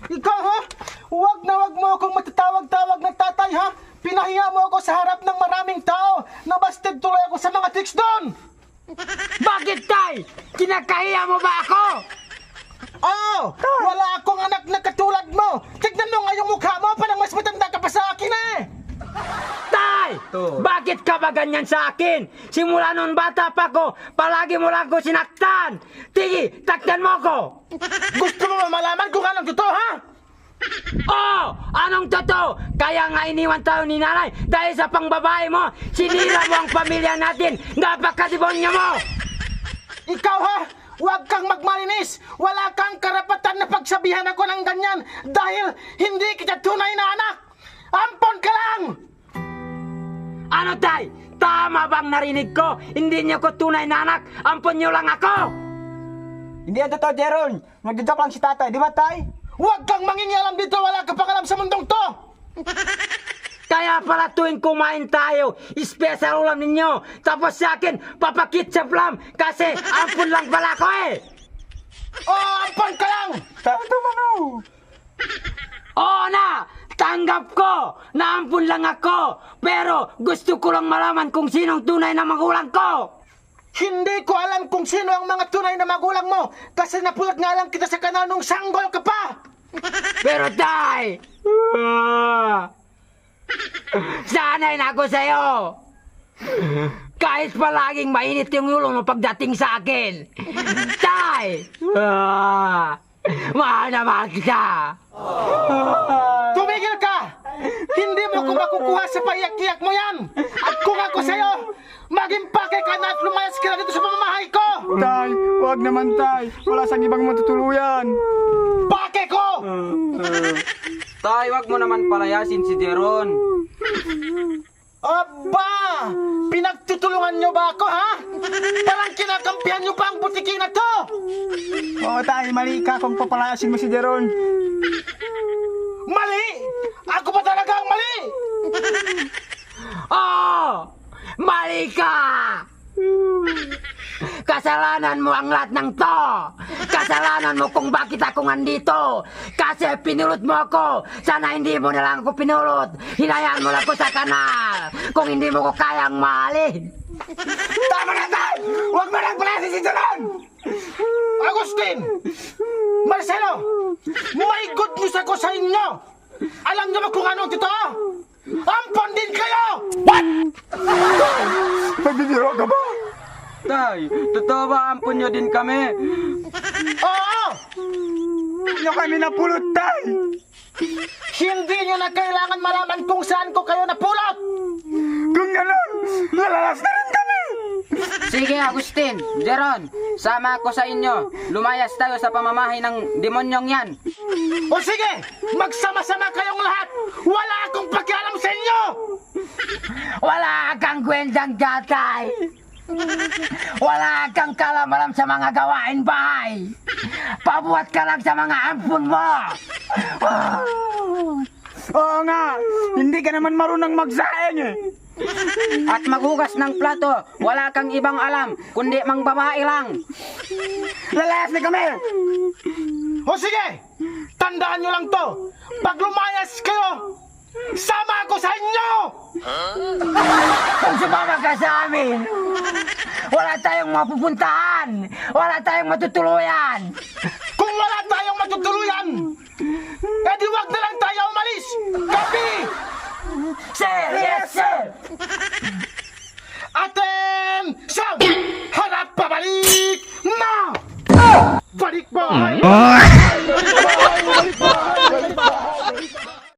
Ikaw ha? Huwag na huwag mo akong matatawag-tawag ng tatay ha? Pinahiya mo ako sa harap ng maraming tao. Nabasted tuloy ako sa mga chicks doon. Bakit, tay? Kinakahiya mo ba ako? Oh, wala akong anak na katulad mo. Tignan mo nga yung mukha mo, parang mas matanda ka pa sa akin eh. Tay! Bakit ka ba ganyan sa akin? Simula nung bata pa ko, palagi mo lang ko sinaktan. Tigi, taktan mo ko. Gusto mo ba malaman kung anong totoo ha? Oh! Anong totoo? Kaya nga iniwan tayo ni nanay dahil sa pangbabae mo. Sinira mo ang pamilya natin. Napakademonyo mo! Ikaw ha? Huwag kang magmalinis. Wala kang karapatan na pagsabihan ako ng ganyan dahil hindi kita tunay na anak. Ampon ka lang! Ano, tay? Tama bang narinig ko? Hindi niyo ko tunay na anak. Ampon niyo lang ako. Hindi yan totoo, Jeron. Nagdadok lang si tatay, di ba, tay? Huwag kang mangingialam dito. Wala ka pang alam sa mundong to. Kaya pala tuwing kumain tayo, special ulam ninyo. Tapos sa akin, papakitsap lang. Kasi ampun lang pala ko eh. Oh, ampon ka lang! Tama no. Oo na! Tanggap ko! Naampun lang ako! Pero gusto ko lang malaman kung sinong tunay na magulang ko! Hindi ko alam kung sino ang mga tunay na magulang mo kasi napulot nga lang kita sa kanal nung sanggol ka pa! Pero tay! Sanay na ako sa'yo! Kahit palaging mainit yung ulo mo pagdating sa akin! Tay! Mahal naman kita! Tumigil ka! Hindi mo ko makukuha sa paiyak-iyak mo yan! At kung ako sa'yo, maging pake ka na at lumayas ka na dito sa pamamahay ko! Tay, wag naman, tay. Wala sang ibang matutuluyan. Pake ko! Tay, wag mo naman palayasin si Jeron. Aba! Pinagtutulungan nyo ba ako, ha? Parang kinakampihan nyo pa ang butiki na to! Oo, tay, mali ka kung papalayasin mo si Jeron. Mali! Ako ba talaga ang mali? Oh! Mali ka! Kasalanan mo ang lahat ng to! Kasalanan mo kung bakit ako nandito! Kasi pinulot mo ako! Sana hindi mo na lang ako pinulot! Hinayaan mo lang ako sa kanal! Kung hindi mo ko kayang mahalin! Tama na tayo! Huwag mo lang palayasin si Jeron! Agustin! Marcelo! May good news ako sa inyo! Alam niyo ba kung ano totoo? Ampon din kayo! Nagbibiro ka ba? Tay, totoo ba ampun nyo din kami? Oo! Nyo kami napulot, tay. Hindi niyo na kailangan malaman kung saan ko kayo napulot! Kung gano'n, nalalas na rin kami. Sige, Agustin, Jeron, sama ako sa inyo. Lumayas tayo sa pamamahay ng demonyong yan. O sige! Magsama-sama kayong lahat! Wala akong pakialam sa inyo! Wala kang kwentang tatay! Wala kang kalamalam sa mga gawain bahay! Pabuhat ka lang sa mga ampun mo! Oo nga, hindi ka naman marunong magsaing eh. At maghugas ng plato, wala kang ibang alam, kundi mang babae lang. Lalayas na kami. O sige! Tandaan nyo lang to! Pag lumayas kayo, sama ako sa inyo! Kung sumama ka sa amin, wala tayong mapupuntahan! Wala tayong matutuluyan! Kung wala tayong matutuluyan, edi wag na lang tayo umalis! Copy! Sir! Yes, sir! Attention! Harap pabalik na! Balik bahay!